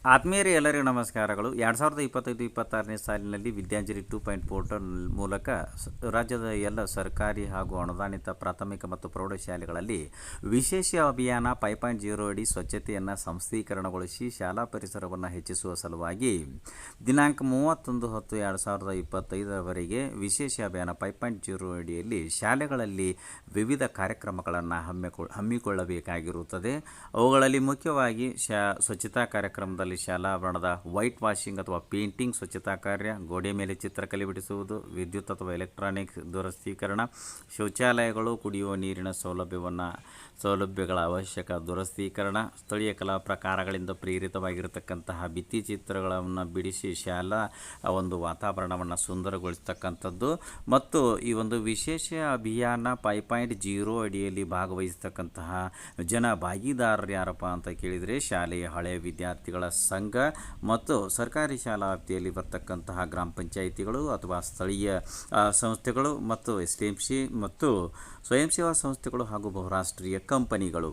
ಆತ್ಮೀಯರೇ ಎಲ್ಲರಿಗೂ ನಮಸ್ಕಾರಗಳು. 2025-26ನೇ ಸಾಲಿನಲ್ಲಿ ವಿದ್ಯಾಂಜಲಿ 2 ಪೋರ್ಟಲ್ ಮೂಲಕ ರಾಜ್ಯದ ಎಲ್ಲ ಸರ್ಕಾರಿ ಹಾಗೂ ಅನುದಾನಿತ ಪ್ರಾಥಮಿಕ ಮತ್ತು ಪ್ರೌಢಶಾಲೆಗಳಲ್ಲಿ ವಿಶೇಷ ಅಭಿಯಾನ 5.0 ಅಡಿ ಸ್ವಚ್ಛತೆಯನ್ನು ಸಂಸ್ಥೀಕರಣಗೊಳಿಸಿ ಶಾಲಾ ಪರಿಸರವನ್ನು ಹೆಚ್ಚಿಸುವ ಸಲುವಾಗಿ ದಿನಾಂಕ 31-10-2025 ವಿಶೇಷ ಅಭಿಯಾನ 5.0 ಅಡಿಯಲ್ಲಿ ಶಾಲೆಗಳಲ್ಲಿ ವಿವಿಧ ಕಾರ್ಯಕ್ರಮಗಳನ್ನು ಹಮ್ಮಿಕೊಳ್ಳಬೇಕಾಗಿರುತ್ತದೆ. ಅವುಗಳಲ್ಲಿ ಮುಖ್ಯವಾಗಿ ಸ್ವಚ್ಛತಾ ಕಾರ್ಯಕ್ರಮದಲ್ಲಿ ಶಾಲಾ ಆವರಣದ ವೈಟ್ ವಾಷಿಂಗ್ ಅಥವಾ ಪೇಂಟಿಂಗ್ ಸ್ವಚ್ಛತಾ ಕಾರ್ಯ, ಗೋಡೆ ಮೇಲೆ ಚಿತ್ರಕಲೆ ಬಿಡಿಸುವುದು, ವಿದ್ಯುತ್ ಅಥವಾ ಎಲೆಕ್ಟ್ರಾನಿಕ್ ದುರಸ್ತೀಕರಣ, ಶೌಚಾಲಯಗಳು, ಕುಡಿಯುವ ನೀರಿನ ಸೌಲಭ್ಯಗಳ ಅವಶ್ಯಕ ದುರಸ್ತೀಕರಣ, ಸ್ಥಳೀಯ ಕಲಾ ಪ್ರಕಾರಗಳಿಂದ ಪ್ರೇರಿತವಾಗಿರತಕ್ಕಂತಹ ಭಿತ್ತಿ ಚಿತ್ರಗಳನ್ನು ಬಿಡಿಸಿ ಶಾಲಾ ಒಂದು ವಾತಾವರಣವನ್ನು ಸುಂದರಗೊಳಿಸ್ತಕ್ಕಂಥದ್ದು ಮತ್ತು ಈ ಒಂದು ವಿಶೇಷ ಅಭಿಯಾನ 5.0 ಅಡಿಯಲ್ಲಿ ಭಾಗವಹಿಸ್ತಕ್ಕಂತಹ ಭಾಗೀದಾರರು ಯಾರಪ್ಪ ಅಂತ ಕೇಳಿದರೆ ಶಾಲೆಯ ಹಳೆಯ ವಿದ್ಯಾರ್ಥಿಗಳ ಸಂಘ ಮತ್ತು ಸರ್ಕಾರಿ ಶಾಲಾ ವ್ಯಾಪ್ತಿಯಲ್ಲಿ ಬರ್ತಕ್ಕಂತಹ ಗ್ರಾಮ ಪಂಚಾಯಿತಿಗಳು ಅಥವಾ ಸ್ಥಳೀಯ ಸಂಸ್ಥೆಗಳು ಮತ್ತು STMC ಮತ್ತು ಸ್ವಯಂ ಸೇವಾ ಸಂಸ್ಥೆಗಳು ಹಾಗೂ ಬಹುರಾಷ್ಟ್ರೀಯ ಕಂಪನಿಗಳು.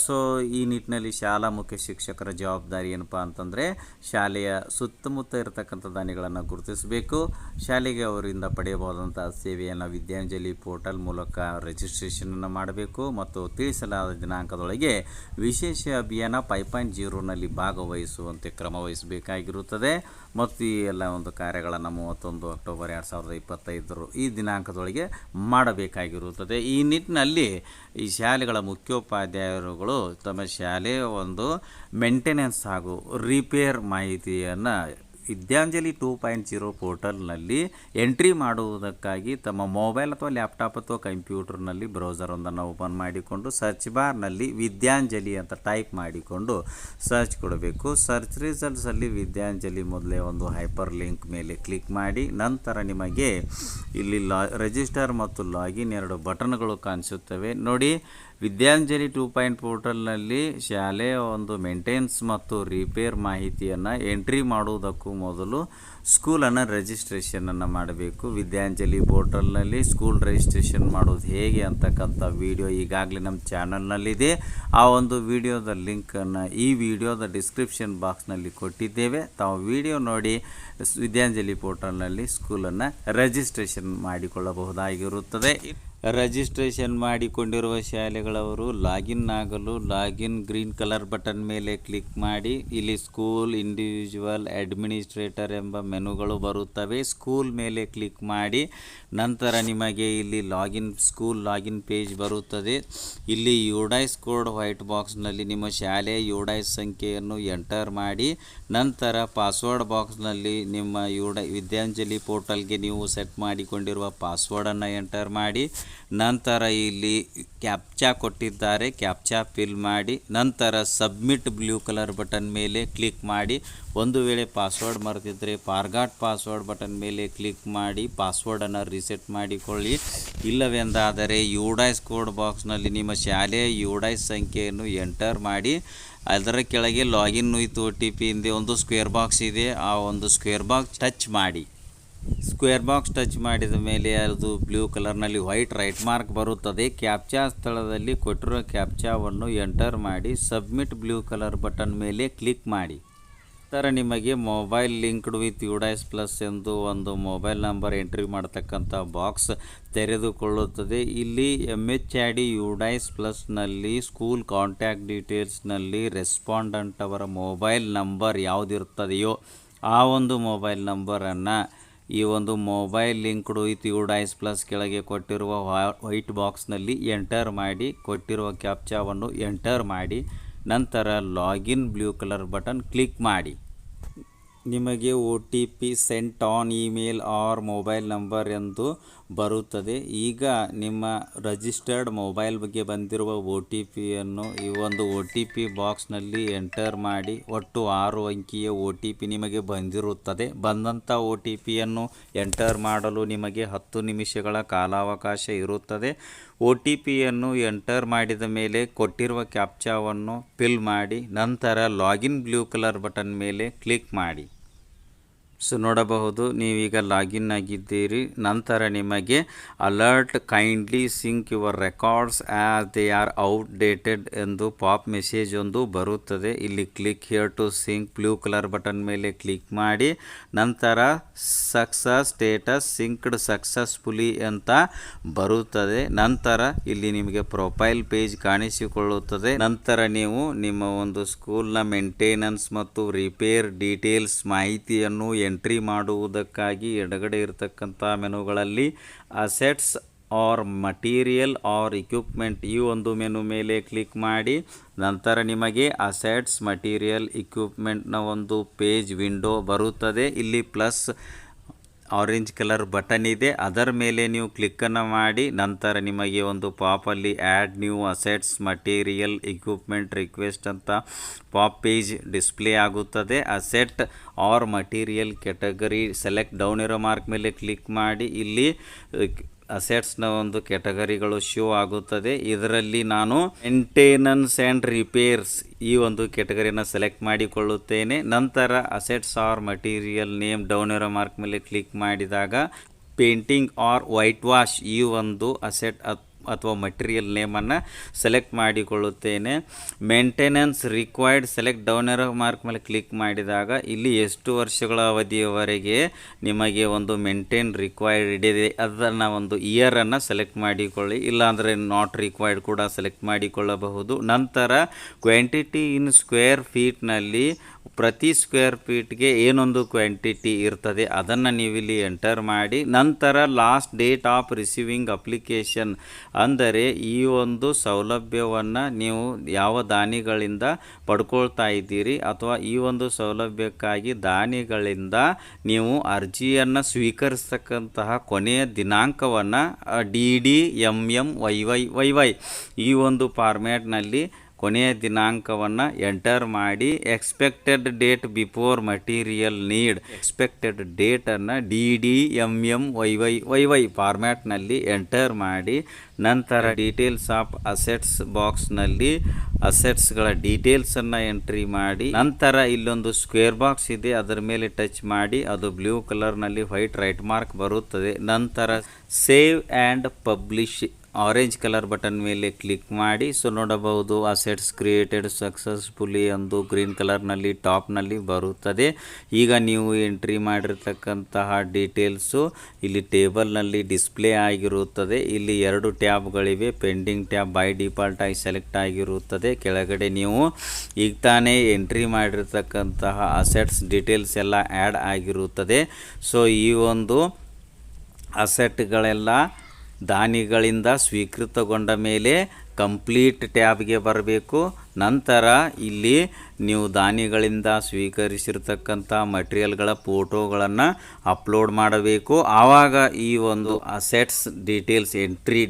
ಸೊ ಈ ನಿಟ್ಟಿನಲ್ಲಿ ಶಾಲಾ ಮುಖ್ಯ ಶಿಕ್ಷಕರ ಜವಾಬ್ದಾರಿ ಏನಪ್ಪ ಅಂತಂದರೆ ಶಾಲೆಯ ಸುತ್ತಮುತ್ತ ಇರತಕ್ಕಂಥ ದಾನಿಗಳನ್ನು ಗುರುತಿಸಬೇಕು. ಶಾಲೆಗೆ ಅವರಿಂದ ಪಡೆಯಬಹುದಂಥ ಸೇವೆಯನ್ನು ವಿದ್ಯಾಂಜಲಿ ಪೋರ್ಟಲ್ ಮೂಲಕ ರಿಜಿಸ್ಟ್ರೇಷನನ್ನು ಮಾಡಬೇಕು ಮತ್ತು ತಿಳಿಸಲಾದ ದಿನಾಂಕದೊಳಗೆ ವಿಶೇಷ ಅಭಿಯಾನ 5.0ನಲ್ಲಿ ಭಾಗವಹಿಸುವಂತೆ ಕ್ರಮ ವಹಿಸಬೇಕಾಗಿರುತ್ತದೆ ಮತ್ತು ಈ ಎಲ್ಲ ಒಂದು ಕಾರ್ಯಗಳನ್ನು 31 ಅಕ್ಟೋಬರ್ 2025 ಈ ದಿನಾಂಕದೊಳಗೆ ಮಾಡಬೇಕಾಗಿರುತ್ತದೆ. ಈ ನಿಟ್ಟಿನಲ್ಲಿ ಈ ಶಾಲೆಗಳ ಮುಖ್ಯೋಪಾಧ್ಯಾಯರುಗಳು ತಮ್ಮ ಶಾಲೆಯ ಒಂದು ಮೇಂಟೆನೆನ್ಸ್ ಹಾಗೂ ರಿಪೇರ್ ಮಾಹಿತಿಯನ್ನು ವಿದ್ಯಾಂಜಲಿ 2.0 ಪೋರ್ಟಲ್ನಲ್ಲಿ ಎಂಟ್ರಿ ಮಾಡುವುದಕ್ಕಾಗಿ ತಮ್ಮ ಮೊಬೈಲ್ ಅಥವಾ ಲ್ಯಾಪ್ಟಾಪ್ ಅಥವಾ ಕಂಪ್ಯೂಟರ್ನಲ್ಲಿ ಬ್ರೌಸರೊಂದನ್ನು ಓಪನ್ ಮಾಡಿಕೊಂಡು ಸರ್ಚ್ ಬಾರ್ನಲ್ಲಿ ವಿದ್ಯಾಂಜಲಿ ಅಂತ ಟೈಪ್ ಮಾಡಿಕೊಂಡು ಸರ್ಚ್ ಕೊಡಬೇಕು. ಸರ್ಚ್ ರಿಸಲ್ಟ್ಸಲ್ಲಿ ವಿದ್ಯಾಂಜಲಿ ಮೊದಲೇ ಒಂದು ಹೈಪರ್ ಲಿಂಕ್ ಮೇಲೆ ಕ್ಲಿಕ್ ಮಾಡಿ ನಂತರ ನಿಮಗೆ ಇಲ್ಲಿ ರಿಜಿಸ್ಟರ್ ಮತ್ತು ಲಾಗಿನ್ 2 ಬಟನ್ಗಳು ಕಾಣಿಸುತ್ತವೆ ನೋಡಿ. ವಿದ್ಯಾಂಜಲಿ 2 ಪೋರ್ಟಲ್ನಲ್ಲಿ ಶಾಲೆಯ ಒಂದು ಮೇಂಟೆನೆನ್ಸ್ ಮತ್ತು ರಿಪೇರ್ ಮಾಹಿತಿಯನ್ನು ಎಂಟ್ರಿ ಮಾಡುವುದಕ್ಕೂ ಮೊದಲು ಸ್ಕೂಲನ್ನು ರಿಜಿಸ್ಟ್ರೇಷನನ್ನು ಮಾಡಬೇಕು. ವಿದ್ಯಾಂಜಲಿ ಪೋರ್ಟಲ್ನಲ್ಲಿ ಸ್ಕೂಲ್ ರಿಜಿಸ್ಟ್ರೇಷನ್ ಮಾಡೋದು ಹೇಗೆ ಅಂತಕ್ಕಂಥ ವಿಡಿಯೋ ಈಗಾಗಲೇ ನಮ್ಮ ಚಾನಲ್ನಲ್ಲಿದೆ. ಆ ಒಂದು ವಿಡಿಯೋದ ಲಿಂಕನ್ನು ಈ ವಿಡಿಯೋದ ಡಿಸ್ಕ್ರಿಪ್ಷನ್ ಬಾಕ್ಸ್ನಲ್ಲಿ ಕೊಟ್ಟಿದ್ದೇವೆ. ತಾವು ವಿಡಿಯೋ ನೋಡಿ ವಿದ್ಯಾಂಜಲಿ ಪೋರ್ಟಲ್ನಲ್ಲಿ ಸ್ಕೂಲನ್ನು ರಿಜಿಸ್ಟ್ರೇಷನ್ ಮಾಡಿಕೊಳ್ಳಬಹುದಾಗಿರುತ್ತದೆ. ರಿಜಿಸ್ಟ್ರೇಷನ್ ಮಾಡಿಕೊಂಡಿರುವ ಶಾಲೆಗಳವರು ಲಾಗಿನ್ ಆಗಲು ಲಾಗಿನ್ ಗ್ರೀನ್ ಕಲರ್ ಬಟನ್ ಮೇಲೆ ಕ್ಲಿಕ್ ಮಾಡಿ ಇಲ್ಲಿ ಸ್ಕೂಲ್ ಇಂಡಿವಿಜುವಲ್ ಅಡ್ಮಿನಿಸ್ಟ್ರೇಟರ್ ಎಂಬ ಮೆನುಗಳು ಬರುತ್ತವೆ. ಸ್ಕೂಲ್ ಮೇಲೆ ಕ್ಲಿಕ್ ಮಾಡಿ ನಂತರ ನಿಮಗೆ ಇಲ್ಲಿ ಸ್ಕೂಲ್ ಲಾಗಿನ್ ಪೇಜ್ ಬರುತ್ತದೆ. ಇಲ್ಲಿ ಯುಡೈಸ್ ಕೋಡ್ ವೈಟ್ ಬಾಕ್ಸ್ನಲ್ಲಿ ನಿಮ್ಮ ಶಾಲೆಯ ಯುಡೈಸ್ ಸಂಖ್ಯೆಯನ್ನು ಎಂಟರ್ ಮಾಡಿ ನಂತರ ಪಾಸ್ವರ್ಡ್ ಬಾಕ್ಸ್ನಲ್ಲಿ ನಿಮ್ಮ ವಿದ್ಯಾಂಜಲಿ ಪೋರ್ಟಲ್ಗೆ ನೀವು ಸೆಟ್ ಮಾಡಿಕೊಂಡಿರುವ ಪಾಸ್ವರ್ಡನ್ನು ಎಂಟರ್ ಮಾಡಿ ನಂತರ ಇಲ್ಲಿ ಕ್ಯಾಪ್ಚಾ ಕೊಟ್ಟಿದ್ದಾರೆ, ಕ್ಯಾಪ್ಚಾ ಫಿಲ್ ಮಾಡಿ ನಂತರ ಸಬ್ಮಿಟ್ ಬ್ಲೂ ಕಲರ್ ಬಟನ್ ಮೇಲೆ ಕ್ಲಿಕ್ ಮಾಡಿ. ಒಂದು ವೇಳೆ ಪಾಸ್ವರ್ಡ್ ಮರೆತಿದ್ದರೆ ಫಾರ್ಗಾಟ್ ಪಾಸ್ವರ್ಡ್ ಬಟನ್ ಮೇಲೆ ಕ್ಲಿಕ್ ಮಾಡಿ ಪಾಸ್ವರ್ಡನ್ನು ರೀಸೆಟ್ ಮಾಡಿಕೊಳ್ಳಿ. ಇಲ್ಲವೆಂದಾದರೆ ಯುಡೈಸ್ ಕೋಡ್ ಬಾಕ್ಸ್ನಲ್ಲಿ ನಿಮ್ಮ ಶಾಲೆಯ ಯುಡೈಸ್ ಸಂಖ್ಯೆಯನ್ನು ಎಂಟರ್ ಮಾಡಿ ಅದರ ಕೆಳಗೆ ಲಾಗಿನ್ ವಿತ್ OTP ಹಿಂದೆ ಒಂದು ಸ್ಕ್ವೇರ್ ಬಾಕ್ಸ್ ಇದೆ. ಆ ಒಂದು ಸ್ಕ್ವೇರ್ ಬಾಕ್ಸ್ ಟಚ್ ಮಾಡಿ. ಸ್ಕ್ವೇರ್ ಬಾಕ್ಸ್ ಟಚ್ ಮಾಡಿದ ಮೇಲೆ ಅದು ಬ್ಲೂ ಕಲರ್ನಲ್ಲಿ ವೈಟ್ ರೈಟ್ ಮಾರ್ಕ್ ಬರುತ್ತದೆ. ಕ್ಯಾಪ್ಚಾ ಸ್ಥಳದಲ್ಲಿ ಕೊಟ್ಟಿರೋ ಕ್ಯಾಪ್ಚಾವನ್ನು ಎಂಟರ್ ಮಾಡಿ ಸಬ್ಮಿಟ್ ಬ್ಲೂ ಕಲರ್ ಬಟನ್ ಮೇಲೆ ಕ್ಲಿಕ್ ಮಾಡಿ. ನಂತರ ನಿಮಗೆ mobile linked with UDISE plus ಎಂದು ಒಂದು ಮೊಬೈಲ್ ನಂಬರ್ ಎಂಟ್ರಿ ಮಾಡ್ತಕ್ಕಂಥ ಬಾಕ್ಸ್ ತೆರೆದುಕೊಳ್ಳುತ್ತದೆ. ಇಲ್ಲಿ MHID ಯುಡೈಸ್ ಪ್ಲಸ್ನಲ್ಲಿ ಸ್ಕೂಲ್ ಕಾಂಟ್ಯಾಕ್ಟ್ ಡೀಟೇಲ್ಸ್ನಲ್ಲಿ ರೆಸ್ಪಾಂಡೆಂಟ್ ಅವರ ಮೊಬೈಲ್ ನಂಬರ್ ಯಾವುದಿರ್ತದೆಯೋ ಆ ಒಂದು ಮೊಬೈಲ್ ನಂಬರನ್ನು ಈ ಒಂದು mobile linked with UDISE plus ಕೆಳಗೆ ಕೊಟ್ಟಿರುವ ವೈಟ್ ಬಾಕ್ಸ್ನಲ್ಲಿ ಎಂಟರ್ ಮಾಡಿ ಕೊಟ್ಟಿರುವ ಕ್ಯಾಪ್ಚಾವನ್ನು ಎಂಟರ್ ಮಾಡಿ ನಂತರ login blue colour button click ಮಾಡಿ. ನಿಮಗೆ OTP sent on email or mobile number ಎಂದು ಬರುತ್ತದೆ. ಈಗ ನಿಮ್ಮ ರಿಜಿಸ್ಟರ್ಡ್ ಮೊಬೈಲ್ ಬಗ್ಗೆ ಬಂದಿರುವ OTPಯನ್ನು ಈ ಒಂದು OTP ಬಾಕ್ಸ್ನಲ್ಲಿ ಎಂಟರ್ ಮಾಡಿ. ಒಟ್ಟು 6 ಅಂಕಿಯ OTP ನಿಮಗೆ ಬಂದಿರುತ್ತದೆ. ಬಂದಂಥ OTPಯನ್ನು ಎಂಟರ್ ಮಾಡಲು ನಿಮಗೆ 10 ನಿಮಿಷಗಳ ಕಾಲಾವಕಾಶ ಇರುತ್ತದೆ. OTPಯನ್ನು ಎಂಟರ್ ಮಾಡಿದ ಮೇಲೆ ಕೊಟ್ಟಿರುವ ಕ್ಯಾಪ್ಚಾವನ್ನು ಫಿಲ್ ಮಾಡಿ ನಂತರ ಲಾಗಿನ್ ಬ್ಲೂ ಕಲರ್ ಬಟನ್ ಮೇಲೆ ಕ್ಲಿಕ್ ಮಾಡಿ. ಸೊ ನೋಡಬಹುದು ನೀವೀಗ ಲಾಗಿನ್ ಆಗಿದ್ದೀರಿ. ನಂತರ ನಿಮಗೆ alert kindly sync your records as they are outdated ಎಂದು ಪಾಪ್ ಮೆಸೇಜ್ ಒಂದು ಬರುತ್ತದೆ. ಇಲ್ಲಿ click here to sync blue colour button ಮೇಲೆ ಕ್ಲಿಕ್ ಮಾಡಿ ನಂತರ ಸಕ್ಸಸ್ ಸ್ಟೇಟಸ್ ಸಿಂಕ್ಡ್ ಸಕ್ಸಸ್ಫುಲಿ ಅಂತ ಬರುತ್ತದೆ. ನಂತರ ಇಲ್ಲಿ ನಿಮಗೆ ಪ್ರೊಫೈಲ್ ಪೇಜ್ ಕಾಣಿಸಿಕೊಳ್ಳುತ್ತದೆ. ನಂತರ ನೀವು ನಿಮ್ಮ ಒಂದು ಸ್ಕೂಲ್ನ ಮೇಂಟೆನೆನ್ಸ್ ಮತ್ತು ರಿಪೇರ್ ಡೀಟೇಲ್ಸ್ ಮಾಹಿತಿಯನ್ನು ಎಂಟ್ರಿ ಮಾಡುವುದಕ್ಕಾಗಿ ಎಡಗಡೆ ಇರತಕ್ಕಂಥ ಮೆನುಗಳಲ್ಲಿ assets or material or equipment ಈ ಒಂದು ಮೆನು ಮೇಲೆ ಕ್ಲಿಕ್ ಮಾಡಿ ನಂತರ ನಿಮಗೆ ಅಸೆಟ್ಸ್ ಮಟೀರಿಯಲ್ ಇಕ್ವಿಪ್ಮೆಂಟ್ನ ಒಂದು ಪೇಜ್ ವಿಂಡೋ ಬರುತ್ತದೆ. ಇಲ್ಲಿ ಪ್ಲಸ್ ಆರೆಂಜ್ ಕಲರ್ ಬಟನ್ ಇದೆ, ಅದರ ಮೇಲೆ ನೀವು ಕ್ಲಿಕ್ಕನ್ನು ಮಾಡಿ ನಂತರ ನಿಮಗೆ ಒಂದು ಪಾಪಲ್ಲಿ add new assets material equipment request ಅಂತ ಪಾಪ್ ಪೇಜ್ ಡಿಸ್ಪ್ಲೇ ಆಗುತ್ತದೆ. Asset or material category select down arrow mark ಮೇಲೆ ಕ್ಲಿಕ್ ಮಾಡಿ ಇಲ್ಲಿ ಅಸೆಟ್ಸ್ನ ಒಂದು ಕ್ಯಾಟಗರಿಗಳು ಶೋ ಆಗುತ್ತದೆ. ಇದರಲ್ಲಿ ನಾನು ಮೇಂಟೆನೆನ್ಸ್ ಆ್ಯಂಡ್ ರಿಪೇರ್ಸ್ ಈ ಒಂದು ಕ್ಯಾಟಗರಿಯನ್ನು ಸೆಲೆಕ್ಟ್ ಮಾಡಿಕೊಳ್ಳುತ್ತೇನೆ. ನಂತರ assets or material name down arrow mark ಮೇಲೆ ಕ್ಲಿಕ್ ಮಾಡಿದಾಗ ಪೇಂಟಿಂಗ್ ಆರ್ ವೈಟ್ ವಾಶ್ ಈ ಒಂದು ಅಸೆಟ್ ಅಥವಾ ಮಟೀರಿಯಲ್ ನೇಮನ್ನು ಸೆಲೆಕ್ಟ್ ಮಾಡಿಕೊಳ್ಳುತ್ತೇನೆ. Maintenance required select down arrow mark ಮೇಲೆ ಕ್ಲಿಕ್ ಮಾಡಿದಾಗ ಇಲ್ಲಿ ಎಷ್ಟು ವರ್ಷಗಳ ಅವಧಿಯವರೆಗೆ ನಿಮಗೆ ಒಂದು ಮೇಂಟೈನ್ ರಿಕ್ವೈರ್ಡ್ ಇದೆ ಅದನ್ನು ಒಂದು ಇಯರನ್ನು ಸೆಲೆಕ್ಟ್ ಮಾಡಿಕೊಳ್ಳಿ, ಇಲ್ಲಾಂದರೆ ನಾಟ್ ರಿಕ್ವೈರ್ಡ್ ಕೂಡ ಸೆಲೆಕ್ಟ್ ಮಾಡಿಕೊಳ್ಳಬಹುದು. ನಂತರ ಕ್ವಾಂಟಿಟಿ ಇನ್ ಸ್ಕ್ವೇರ್ ಫೀಟ್ನಲ್ಲಿ ಪ್ರತಿ ಸ್ಕ್ವೇರ್ ಫೀಟ್ಗೆ ಏನೊಂದು ಕ್ವಾಂಟಿಟಿ ಇರ್ತದೆ ಅದನ್ನು ನೀವಿಲ್ಲಿ ಎಂಟರ್ ಮಾಡಿ ನಂತರ last date of receiving application ಅಂದರೆ ಈ ಒಂದು ಸೌಲಭ್ಯವನ್ನು ನೀವು ಯಾವ ದಾನಿಗಳಿಂದ ಪಡ್ಕೊಳ್ತಾ ಇದ್ದೀರಿ ಅಥವಾ ಈ ಒಂದು ಸೌಲಭ್ಯಕ್ಕಾಗಿ ದಾನಿಗಳಿಂದ ನೀವು ಅರ್ಜಿಯನ್ನು ಸ್ವೀಕರಿಸ್ತಕ್ಕಂತಹ ಕೊನೆಯ ದಿನಾಂಕವನ್ನು DDMMYYYY ಈ ಒಂದು ಫಾರ್ಮ್ಯಾಟ್ನಲ್ಲಿ ಕೊನೆಯ ದಿನಾಂಕವನ್ನು ಎಂಟರ್ ಮಾಡಿ expected date before material need expected ಡೇಟನ್ನು DDMMYYYY ಫಾರ್ಮ್ಯಾಟ್ನಲ್ಲಿ ಎಂಟರ್ ಮಾಡಿ ನಂತರ ಡೀಟೇಲ್ಸ್ ಆಫ್ ಅಸೆಟ್ಸ್ ಬಾಕ್ಸ್ನಲ್ಲಿ ಅಸೆಟ್ಸ್ಗಳ ಡೀಟೇಲ್ಸನ್ನು ಎಂಟ್ರಿ ಮಾಡಿ ನಂತರ ಇಲ್ಲೊಂದು ಸ್ಕ್ವೇರ್ ಬಾಕ್ಸ್ ಇದೆ ಅದರ ಮೇಲೆ ಟಚ್ ಮಾಡಿ ಅದು ಬ್ಲೂ ಕಲರ್ನಲ್ಲಿ ವೈಟ್ ರೈಟ್ ಮಾರ್ಕ್ ಬರುತ್ತದೆ. ನಂತರ save and publish orange colour button ಮೇಲೆ ಕ್ಲಿಕ್ ಮಾಡಿ. ಸೊ ನೋಡಬಹುದು ಅಸೆಟ್ಸ್ ಕ್ರಿಯೇಟೆಡ್ ಸಕ್ಸಸ್ಫುಲಿ ಎಂದು ಗ್ರೀನ್ ಕಲರ್ನಲ್ಲಿ ಟಾಪ್ನಲ್ಲಿ ಬರುತ್ತದೆ. ಈಗ ನೀವು ಎಂಟ್ರಿ ಮಾಡಿರ್ತಕ್ಕಂತಹ ಡೀಟೇಲ್ಸು ಇಲ್ಲಿ ಟೇಬಲ್ನಲ್ಲಿ ಡಿಸ್ಪ್ಲೇ ಆಗಿರುತ್ತದೆ. ಇಲ್ಲಿ 2 ಟ್ಯಾಬ್ಗಳಿವೆ. ಪೆಂಡಿಂಗ್ ಟ್ಯಾಬ್ ಬೈ ಡಿಫಾಲ್ಟ್ ಆಗಿ ಸೆಲೆಕ್ಟ್ ಆಗಿರುತ್ತದೆ. ಕೆಳಗಡೆ ನೀವು ಈಗ ತಾನೇ ಎಂಟ್ರಿ ಮಾಡಿರ್ತಕ್ಕಂತಹ ಅಸೆಟ್ಸ್ ಡೀಟೇಲ್ಸ್ ಎಲ್ಲ ಆ್ಯಡ್ ಆಗಿರುತ್ತದೆ. ಸೊ ಈ ಒಂದು ಅಸೆಟ್ಗಳೆಲ್ಲ ದಾನಿಗಳಿಂದ ಸ್ವೀಕೃತಗೊಂಡ ಮೇಲೆ ಕಂಪ್ಲೀಟ್ ಟ್ಯಾಬ್ಗೆ ಬರಬೇಕು. ನಂತರ ಇಲ್ಲಿ ನೀವು ದಾನಿಗಳಿಂದ ಸ್ವೀಕರಿಸಿರ್ತಕ್ಕಂಥ ಮಟೀರಿಯಲ್ಗಳ ಫೋಟೋಗಳನ್ನು ಅಪ್ಲೋಡ್ ಮಾಡಬೇಕು. ಆವಾಗ ಈ ಒಂದು ಅಸೆಟ್ಸ್ ಡೀಟೇಲ್ಸ್ ಎಂಟ್ರಿ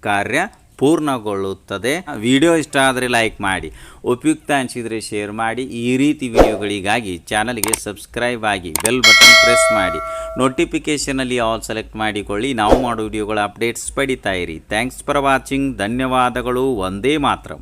ಕಾರ್ಯ ಪೂರ್ಣಗೊಳ್ಳುತ್ತದೆ. ವಿಡಿಯೋ ಇಷ್ಟ ಆದರೆ ಲೈಕ್ ಮಾಡಿ, ಉಪಯುಕ್ತ ಅನಿಸಿದರೆ ಶೇರ್ ಮಾಡಿ. ಈ ರೀತಿ ವಿಡಿಯೋಗಳಿಗಾಗಿ ಚಾನಲ್ಗೆ ಸಬ್ಸ್ಕ್ರೈಬ್ ಆಗಿ ಬೆಲ್ ಬಟನ್ ಪ್ರೆಸ್ ಮಾಡಿ ನೋಟಿಫಿಕೇಷನಲ್ಲಿ ಆಲ್ ಸೆಲೆಕ್ಟ್ ಮಾಡಿಕೊಳ್ಳಿ. ನಾವು ಮಾಡೋ ವಿಡಿಯೋಗಳ ಅಪ್ಡೇಟ್ಸ್ ಪಡಿತಾ ಇರಿ. Thanks for watching. ಧನ್ಯವಾದಗಳು. ವಂದೇ ಮಾತರಂ.